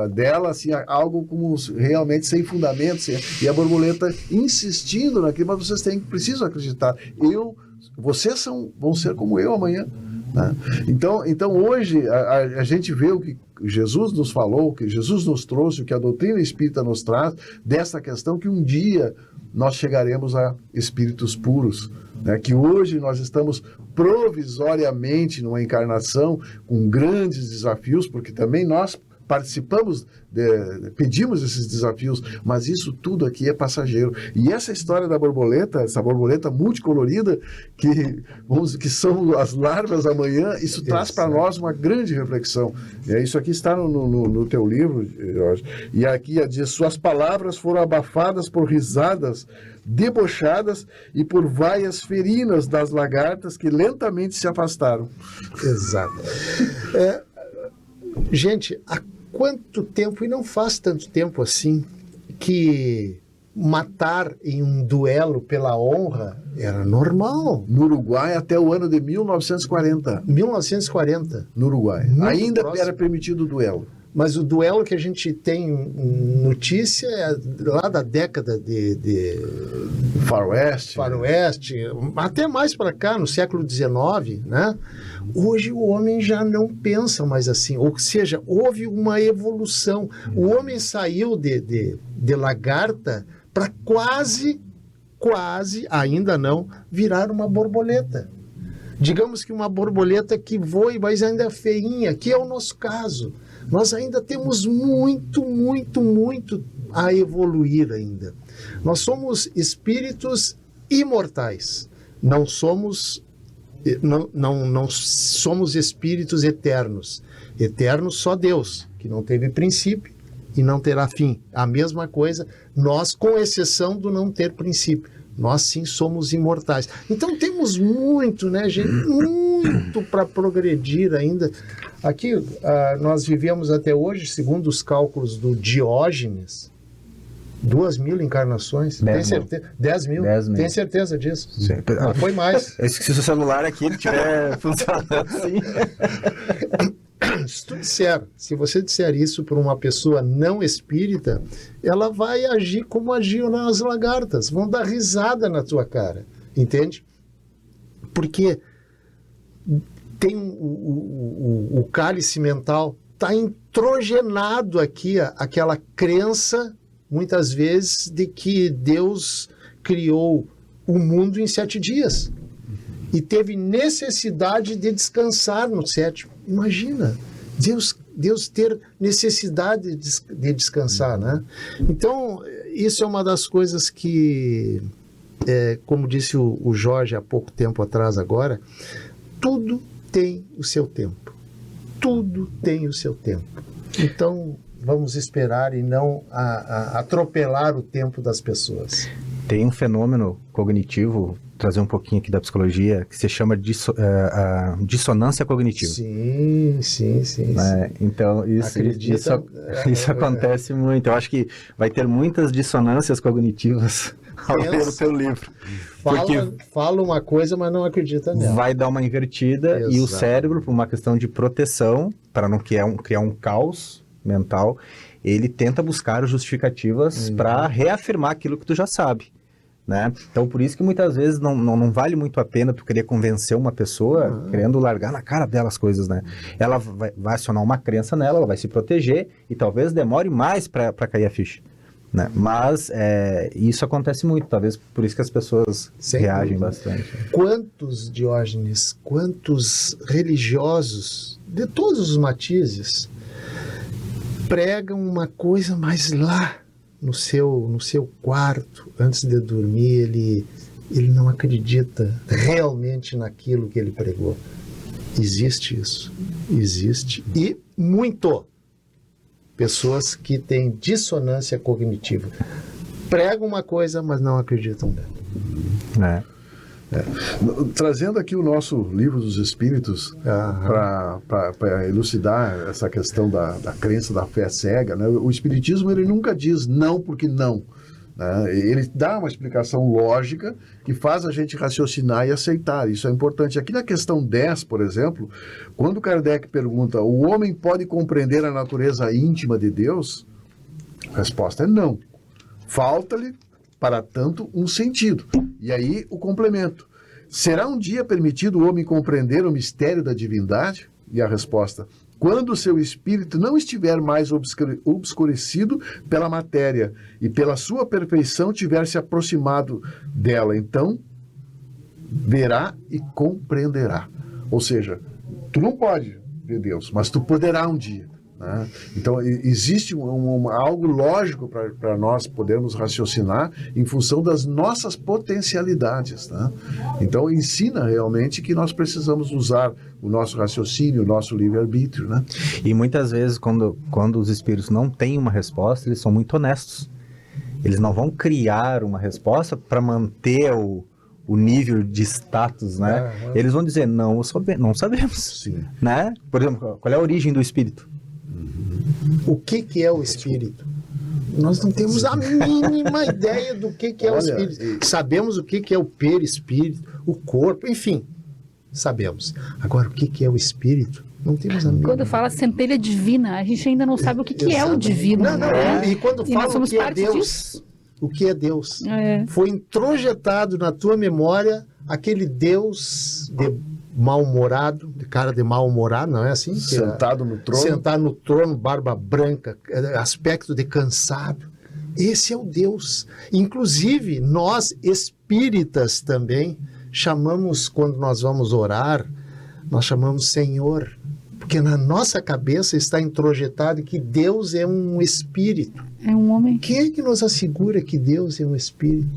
dela assim, algo como realmente sem fundamento, e a borboleta insistindo naquilo: mas vocês precisam acreditar. Vocês vão ser como eu amanhã. Né? Então hoje a gente vê o que Jesus nos falou, o que Jesus nos trouxe, o que a doutrina espírita nos traz, dessa questão que um dia nós chegaremos a espíritos puros, né? Que hoje nós estamos provisoriamente numa encarnação com grandes desafios, porque também nós participamos, pedimos esses desafios, mas isso tudo aqui é passageiro. E essa história da borboleta, essa borboleta multicolorida, que são as larvas amanhã, isso traz para nós uma grande reflexão. Isso aqui está no teu livro, Jorge. E aqui diz: suas palavras foram abafadas por risadas debochadas e por vaias ferinas das lagartas que lentamente se afastaram. Exato. Gente, há quanto tempo, e não faz tanto tempo assim, que matar em um duelo pela honra era normal. No Uruguai até o ano de 1940. 1940. No Uruguai. Muito ainda próximo. Era permitido o duelo. Mas o duelo que a gente tem notícia é lá da década de Faroeste, até mais para cá, no século XIX, né? Hoje o homem já não pensa mais assim, ou seja, houve uma evolução. O homem saiu de lagarta para quase, ainda não, virar uma borboleta. Digamos que uma borboleta que voe, mas ainda é feinha, que é o nosso caso. Nós ainda temos muito, muito, muito a evoluir ainda. Nós somos espíritos imortais. Não somos espíritos eternos. Eternos só Deus, que não teve princípio e não terá fim. A mesma coisa, nós, com exceção do não ter princípio. Nós sim somos imortais. Então temos muito, né, gente? Muito para progredir ainda. Aqui nós vivemos até hoje, segundo os cálculos do Diógenes, 2.000 encarnações. 10 mil. Tem certeza disso? Sim. Não foi mais. Eu esqueci o celular aqui, ele estiver funcionando assim. Se você disser isso para uma pessoa não espírita, ela vai agir como agiam as lagartas, vão dar risada na tua cara, entende? Porque tem o cálice mental, está introgenado aqui aquela crença, muitas vezes, de que Deus criou o mundo em 7 dias e teve necessidade de descansar no 7º. Imagina, Deus ter necessidade de descansar, né? Então, isso é uma das coisas que, como disse o Jorge há pouco tempo atrás agora, tudo tem o seu tempo. Tudo tem o seu tempo. Então, vamos esperar e não atropelar o tempo das pessoas. Tem um fenômeno cognitivo, trazer um pouquinho aqui da psicologia, que se chama dissonância cognitiva. Sim. Então, isso acontece muito. Eu acho que vai ter muitas dissonâncias cognitivas ao ler o seu livro. Fala uma coisa, mas não acredita nela. Vai dar uma invertida. Exato. E o cérebro, por uma questão de proteção, para não criar um caos mental, ele tenta buscar justificativas para reafirmar aquilo que tu já sabe. Né? Então, por isso que muitas vezes não vale muito a pena tu querer convencer uma pessoa querendo largar na cara dela as coisas, né? Ela vai acionar uma crença nela, ela vai se proteger e talvez demore mais para cair a ficha. Né? Mas isso acontece muito, talvez por isso que as pessoas reagem bastante. Quantos, Diógenes, quantos religiosos de todos os matizes pregam uma coisa, mas lá no seu quarto, antes de dormir, ele não acredita realmente naquilo que ele pregou. Existe isso. Existe. E muito. Pessoas que têm dissonância cognitiva. Pregam uma coisa, mas não acreditam nela. Trazendo aqui o nosso Livro dos Espíritos para elucidar essa questão da crença, da fé cega, né? O Espiritismo ele nunca diz não porque não. Né? Ele dá uma explicação lógica que faz a gente raciocinar e aceitar. Isso é importante. Aqui na questão 10, por exemplo, quando Kardec pergunta: o homem pode compreender a natureza íntima de Deus? A resposta é não. Falta-lhe, para tanto, um sentido. E aí o complemento: será um dia permitido o homem compreender o mistério da divindade? E a resposta: quando o seu espírito não estiver mais obscurecido pela matéria e pela sua perfeição tiver se aproximado dela, então verá e compreenderá. Ou seja, tu não pode ver Deus, mas tu poderá um dia. Né? Então, existe algo lógico para nós podermos raciocinar em função das nossas potencialidades. Né? Então, ensina realmente que nós precisamos usar o nosso raciocínio, o nosso livre-arbítrio. Né? E muitas vezes, quando os espíritos não têm uma resposta, eles são muito honestos. Eles não vão criar uma resposta para manter o nível de status, né? Eles vão dizer, não sabemos. Sim. Né? Por exemplo, qual é a origem do espírito? O que é o espírito? Nós não temos a mínima ideia do que é o espírito. Sabemos o que é o perispírito, o corpo, enfim, sabemos. Agora, o que é o espírito? Não temos a mínima. Quando fala centelha divina, a gente ainda não sabe o que é o divino. E quando fala o que é Deus, disso. O que é Deus? Foi introjetado na tua memória aquele Deus mal-humorado, de cara de mal-humorado, não é assim? Sentado no trono. Sentado no trono, barba branca, aspecto de cansado. Esse é o Deus. Inclusive, nós espíritas também chamamos, quando nós vamos orar, nós chamamos Senhor. Porque na nossa cabeça está introjetado que Deus é um espírito. É um homem. Quem é que nos assegura que Deus é um espírito?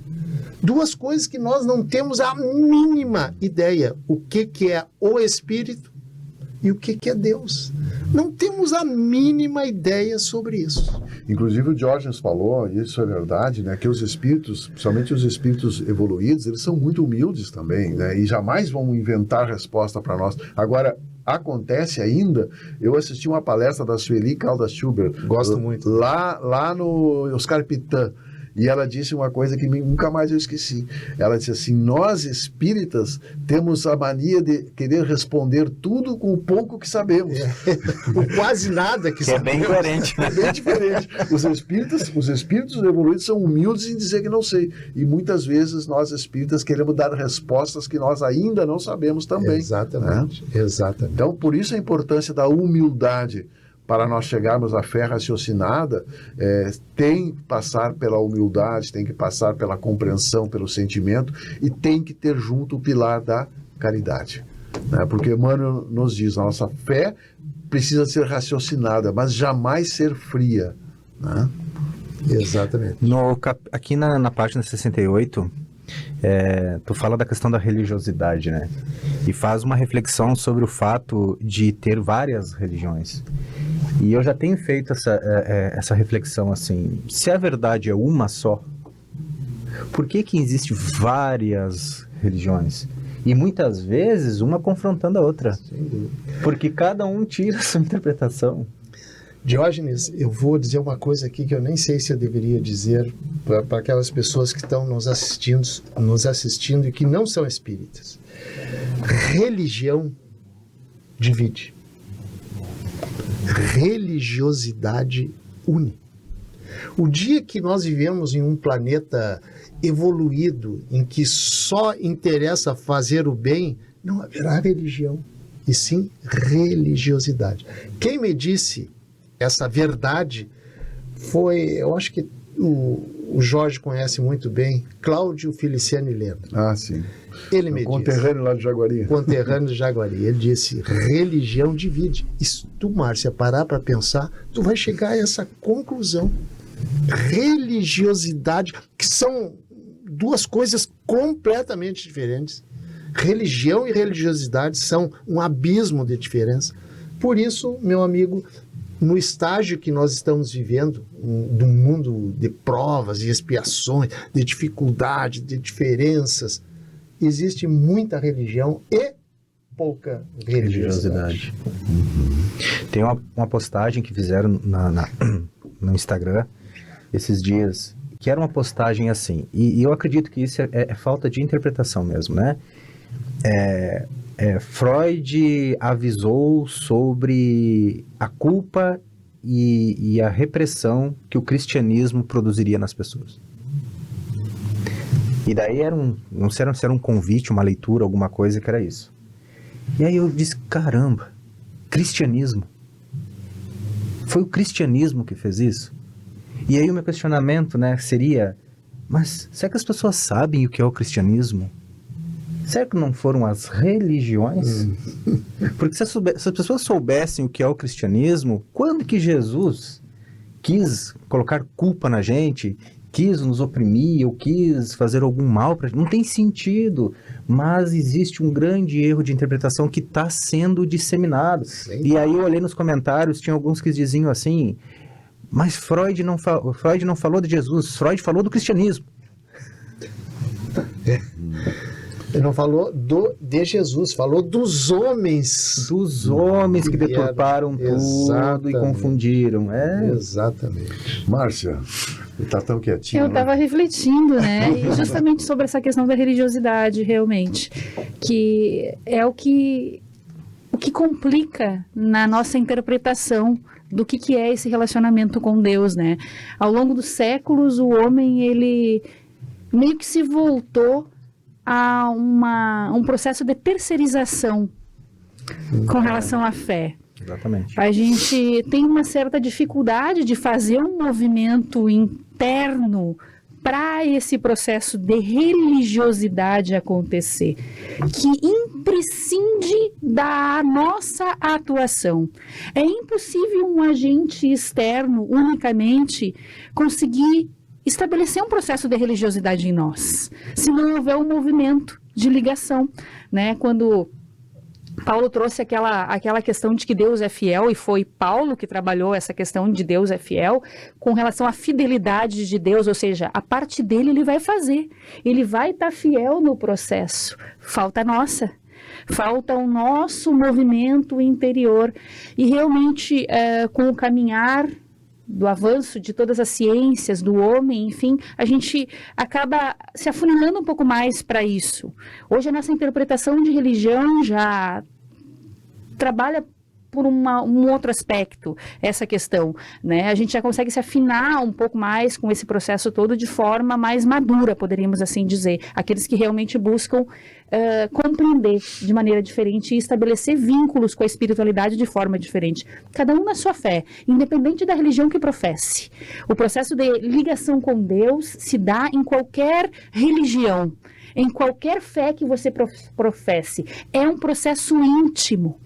Duas coisas que nós não temos a mínima ideia. O que é o espírito e o que é Deus. Não temos a mínima ideia sobre isso. Inclusive o Diógenes falou, e isso é verdade, né, que os espíritos, principalmente os espíritos evoluídos, eles são muito humildes também, né, e jamais vão inventar resposta para nós. Agora, acontece ainda, eu assisti uma palestra da Sueli Caldas Schubert. Gosto muito. Lá no Oscar Pitã. E ela disse uma coisa que nunca mais eu esqueci. Ela disse assim: nós espíritas temos a mania de querer responder tudo com o pouco que sabemos. O quase nada que é sabemos. bem coerente. É bem diferente. Os espíritos evoluídos são humildes em dizer que não sei. E muitas vezes nós espíritas queremos dar respostas que nós ainda não sabemos também. Exatamente. Né? Exatamente. Então, por isso a importância da humildade. Para nós chegarmos à fé raciocinada, tem que passar pela humildade, tem que passar pela compreensão, pelo sentimento, e tem que ter junto o pilar da caridade. Né? Porque Emmanuel nos diz, a nossa fé precisa ser raciocinada, mas jamais ser fria. Né? Exatamente. Aqui na página 68, tu fala da questão da religiosidade, né? E faz uma reflexão sobre o fato de ter várias religiões. E eu já tenho feito essa reflexão assim: se a verdade é uma só, por que existem várias religiões? E muitas vezes uma confrontando a outra. Porque cada um tira a sua interpretação. Diógenes, eu vou dizer uma coisa aqui que eu nem sei se eu deveria dizer para aquelas pessoas que estão nos assistindo e que não são espíritas. Religião divide. Religiosidade une. O dia que nós vivemos em um planeta evoluído, em que só interessa fazer o bem, não haverá religião, e sim religiosidade. Quem me disse essa verdade foi, eu acho que o Jorge conhece muito bem, Cláudio Feliciani Lema. Ah, sim. Ele me disse. Conterrâneo lá de Jaguari. Conterrâneo de Jaguari. Ele disse, religião divide. E se tu, Márcia, parar para pensar, tu vai chegar a essa conclusão. Religiosidade, que são duas coisas completamente diferentes. Religião e religiosidade são um abismo de diferença. Por isso, meu amigo, no estágio que nós estamos vivendo, de um mundo de provas e expiações, de dificuldade, de diferenças, existe muita religião e pouca religiosidade. Tem uma postagem que fizeram no Instagram esses dias, que era uma postagem assim, e eu acredito que isso é falta de interpretação mesmo, né? Freud avisou sobre a culpa e a repressão que o cristianismo produziria nas pessoas. E daí não sei se era um convite, uma leitura, alguma coisa que era isso. E aí eu disse, caramba, cristianismo. Foi o cristianismo que fez isso? E aí o meu questionamento, né, seria, mas será que as pessoas sabem o que é o cristianismo? Será que não foram as religiões? Porque se as pessoas soubessem o que é o cristianismo, quando que Jesus quis colocar culpa na gente, quis nos oprimir, ou quis fazer algum mal para a gente? Não tem sentido, mas existe um grande erro de interpretação que está sendo disseminado. Sim. E aí eu olhei nos comentários, tinha alguns que diziam assim, mas Freud não falou de Jesus, Freud falou do cristianismo. Ele não falou de Jesus, falou dos homens. Dos homens que deturparam tudo e confundiram. Exatamente. Márcia, tá tão quietinho. Eu estava refletindo, né? E justamente sobre essa questão da religiosidade, realmente. Que é o que complica na nossa interpretação do que é esse relacionamento com Deus, né? Ao longo dos séculos, o homem, ele meio que se voltou a um processo de terceirização com relação à fé. Exatamente. A gente tem uma certa dificuldade de fazer um movimento interno para esse processo de religiosidade acontecer, que imprescinde da nossa atuação. É impossível um agente externo unicamente conseguir estabelecer um processo de religiosidade em nós, se não houver um movimento de ligação, né? Quando Paulo trouxe aquela questão de que Deus é fiel, e foi Paulo que trabalhou essa questão de Deus é fiel, com relação à fidelidade de Deus, ou seja, a parte dele ele vai fazer, ele vai estar fiel no processo, falta a nossa. Falta o nosso movimento interior, e realmente com o caminhar do avanço de todas as ciências, do homem, enfim, a gente acaba se afunilando um pouco mais para isso. Hoje a nossa interpretação de religião já trabalha por um outro aspecto, essa questão, né? A gente já consegue se afinar um pouco mais com esse processo todo de forma mais madura, poderíamos assim dizer. Aqueles que realmente buscam compreender de maneira diferente e estabelecer vínculos com a espiritualidade de forma diferente. Cada um na sua fé, independente da religião que professe. O processo de ligação com Deus se dá em qualquer religião, em qualquer fé que você professe. É um processo íntimo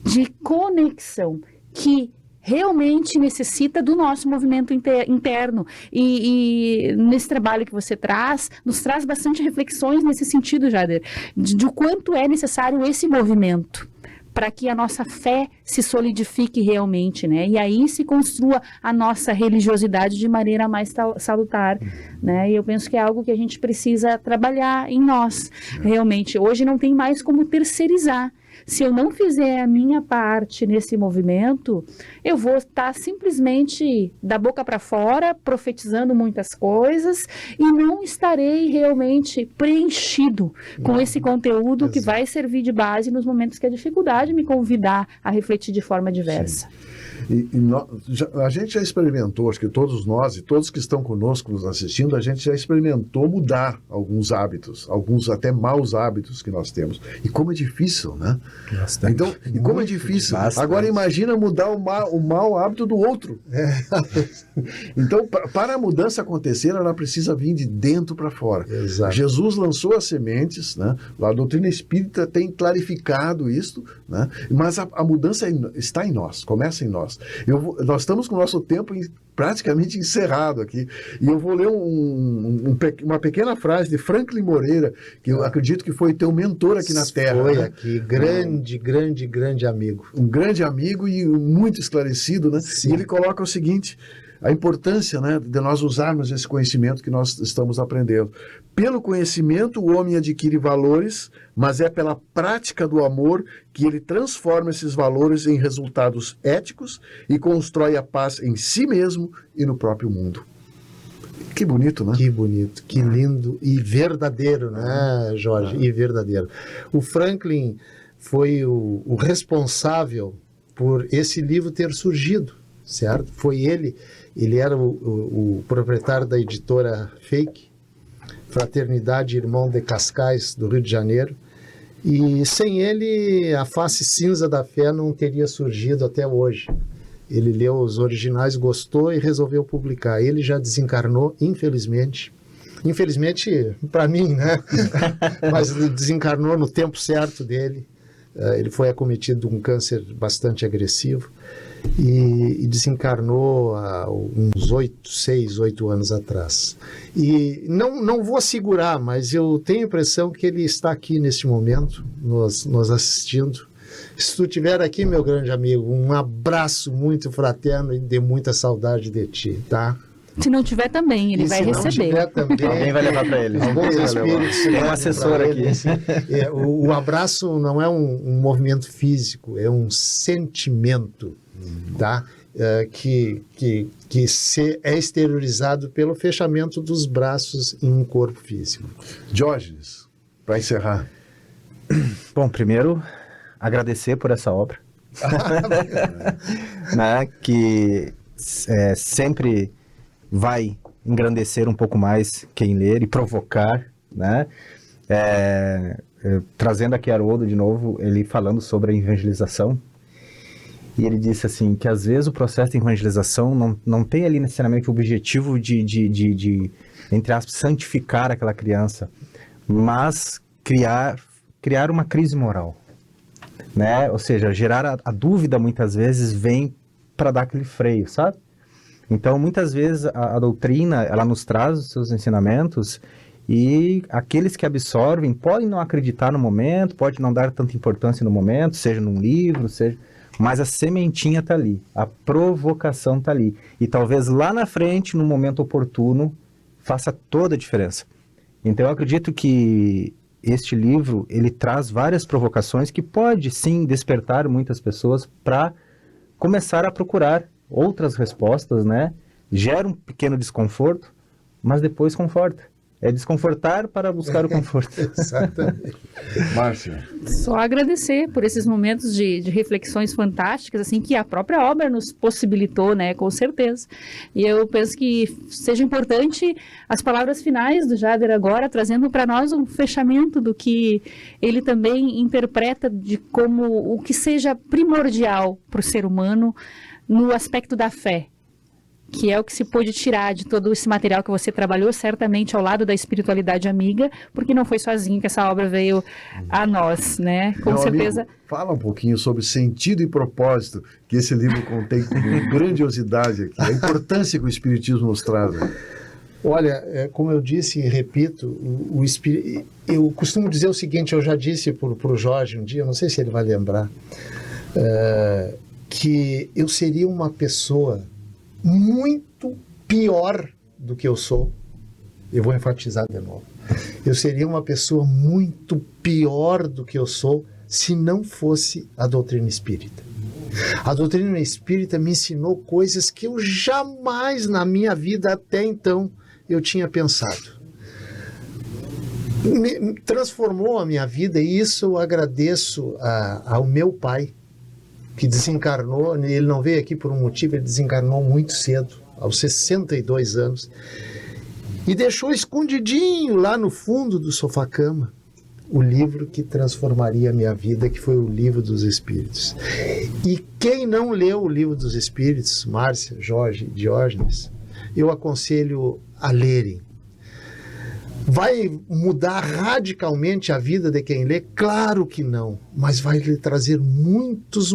de conexão que realmente necessita do nosso movimento interno e nesse trabalho que você traz, nos traz bastante reflexões nesse sentido, Jader, de quanto é necessário esse movimento para que a nossa fé se solidifique realmente, né? E aí se construa a nossa religiosidade de maneira mais salutar, né? E eu penso que é algo que a gente precisa trabalhar em nós, realmente. Hoje não tem mais como terceirizar. Se eu não fizer a minha parte nesse movimento, eu vou estar simplesmente da boca para fora, profetizando muitas coisas e não estarei realmente preenchido com esse conteúdo que vai servir de base nos momentos que a dificuldade me convidar a refletir de forma diversa. A gente já experimentou, acho que todos nós e todos que estão conosco nos assistindo, a gente já experimentou mudar alguns hábitos, alguns até maus hábitos que nós temos. E como é difícil, né? Bastante. Então, e como é difícil. Bastante. Agora imagina mudar o mau hábito do outro. Então, para a mudança acontecer, ela precisa vir de dentro para fora. Exato. Jesus lançou as sementes, né? A doutrina espírita tem clarificado isso, né? Mas a mudança está em nós, começa em nós. Nós estamos com o nosso tempo praticamente encerrado aqui, e eu vou ler uma pequena frase de Franklin Moreira, que eu acredito que foi teu mentor aqui na Terra. Foi né? aqui, grande amigo. Um grande amigo e muito esclarecido, né? Sim. E ele coloca o seguinte: a importância, né, de nós usarmos esse conhecimento que nós estamos aprendendo. Pelo conhecimento, o homem adquire valores, mas é pela prática do amor que ele transforma esses valores em resultados éticos e constrói a paz em si mesmo e no próprio mundo. Que bonito, né? Que bonito, que lindo e verdadeiro, né, Jorge? E verdadeiro. O Franklin foi o responsável por esse livro ter surgido, certo? Foi ele era o proprietário da editora Fake, Fraternidade Irmão de Cascais, do Rio de Janeiro, e sem ele a face cinza da fé não teria surgido até hoje. Ele leu os originais, gostou e resolveu publicar. Ele já desencarnou, infelizmente para mim, né? Mas desencarnou no tempo certo dele. Ele foi acometido de um câncer bastante agressivo e desencarnou há uns 6, 8 anos atrás. E não vou assegurar, mas eu tenho a impressão que ele está aqui neste momento, nos assistindo. Se tu estiver aqui, meu grande amigo, um abraço muito fraterno e de muita saudade de ti, tá? Se não tiver também, ele vai receber. Se não tiver também, Alguém vai levar para ele. Alguns espíritos Tem um assessor aqui. Assim. O abraço não é um movimento físico, é um sentimento, tá? Que é exteriorizado pelo fechamento dos braços em um corpo físico. Diógenes, para encerrar. Bom, primeiro, agradecer por essa obra, né, que sempre vai engrandecer um pouco mais quem ler e provocar, né? Trazendo aqui Haroldo de novo, ele falando sobre a evangelização, e ele disse assim, que às vezes o processo de evangelização não tem ali necessariamente o objetivo de entre aspas, santificar aquela criança, mas criar uma crise moral, né? Ou seja, gerar a dúvida muitas vezes vem para dar aquele freio, sabe? Então, muitas vezes a doutrina, ela nos traz os seus ensinamentos e aqueles que absorvem podem não acreditar no momento, pode não dar tanta importância no momento, seja num livro, mas a sementinha está ali, a provocação está ali. E talvez lá na frente, no momento oportuno, faça toda a diferença. Então, eu acredito que este livro, ele traz várias provocações que pode, sim, despertar muitas pessoas para começar a procurar outras respostas, né? Gera um pequeno desconforto, mas depois conforta. É desconfortar para buscar o conforto. Exatamente. Márcia. Só agradecer por esses momentos de reflexões fantásticas, assim, que a própria obra nos possibilitou, né, com certeza. E eu penso que seja importante as palavras finais do Jader agora, trazendo para nós um fechamento do que ele também interpreta de como o que seja primordial para o ser humano no aspecto da fé, que é o que se pôde tirar de todo esse material que você trabalhou, certamente ao lado da espiritualidade amiga, porque não foi sozinho que essa obra veio a nós, né? Com certeza. Amigo, fala um pouquinho sobre sentido e propósito que esse livro contém com grandiosidade aqui, a importância que o Espiritismo nos traz. Olha, como eu disse e repito, eu costumo dizer o seguinte, eu já disse para o Jorge um dia, eu não sei se ele vai lembrar, que eu seria uma pessoa muito pior do que eu sou. Eu vou enfatizar de novo. Eu seria uma pessoa muito pior do que eu sou se não fosse a doutrina espírita. A doutrina espírita me ensinou coisas que eu jamais na minha vida até então eu tinha pensado. Transformou a minha vida e isso eu agradeço ao meu pai, que desencarnou. Ele não veio aqui por um motivo, ele desencarnou muito cedo, aos 62 anos, e deixou escondidinho lá no fundo do sofá-cama o livro que transformaria a minha vida, que foi o Livro dos Espíritos. E quem não leu o Livro dos Espíritos, Márcia, Jorge, Diógenes, eu aconselho a lerem. Vai mudar radicalmente a vida de quem lê? Claro que não, mas vai lhe trazer muitos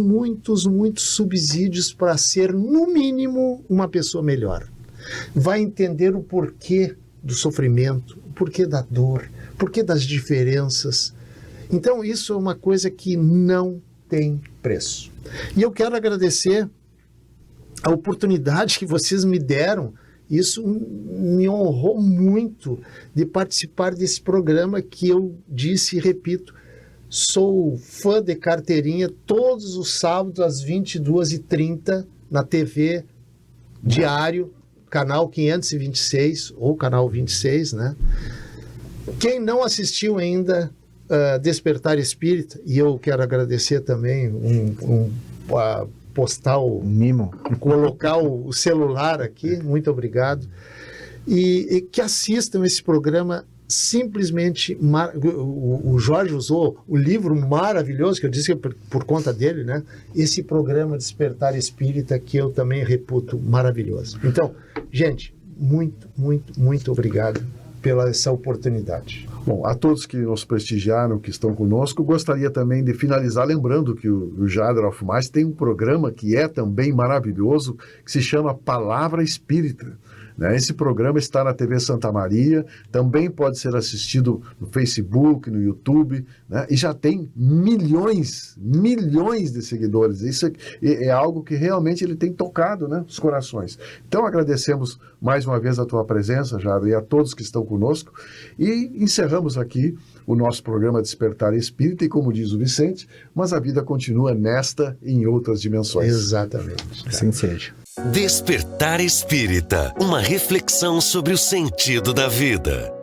subsídios para ser, no mínimo, uma pessoa melhor. Vai entender o porquê do sofrimento, o porquê da dor, o porquê das diferenças. Então, isso é uma coisa que não tem preço. E eu quero agradecer a oportunidade que vocês me deram. Isso me honrou muito de participar desse programa que eu disse e repito, sou fã de carteirinha todos os sábados às 22h30 na TV Diário, canal 526 ou canal 26, né? Quem não assistiu ainda Despertar Espírita, e eu quero agradecer também postar o mimo, colocar o celular aqui, muito obrigado, e que assistam esse programa simplesmente, o Jorge usou o livro maravilhoso, que eu disse que por conta dele, né? Esse programa Despertar Espírita, que eu também reputo maravilhoso. Então, gente, muito obrigado pela essa oportunidade. Bom, a todos que nos prestigiaram, que estão conosco, gostaria também de finalizar lembrando que o Jader Alfumaz tem um programa que é também maravilhoso, que se chama Palavra Espírita. Né? Esse programa está na TV Santa Maria, também pode ser assistido no Facebook, no YouTube, né? E já tem milhões de seguidores. Isso é algo que realmente ele tem tocado, né, os corações. Então agradecemos mais uma vez a tua presença, Jader, e a todos que estão conosco, e encerramos aqui o nosso programa Despertar Espírita, e como diz o Vicente, mas a vida continua nesta e em outras dimensões. Exatamente. Assim seja. Despertar Espírita, uma reflexão sobre o sentido da vida.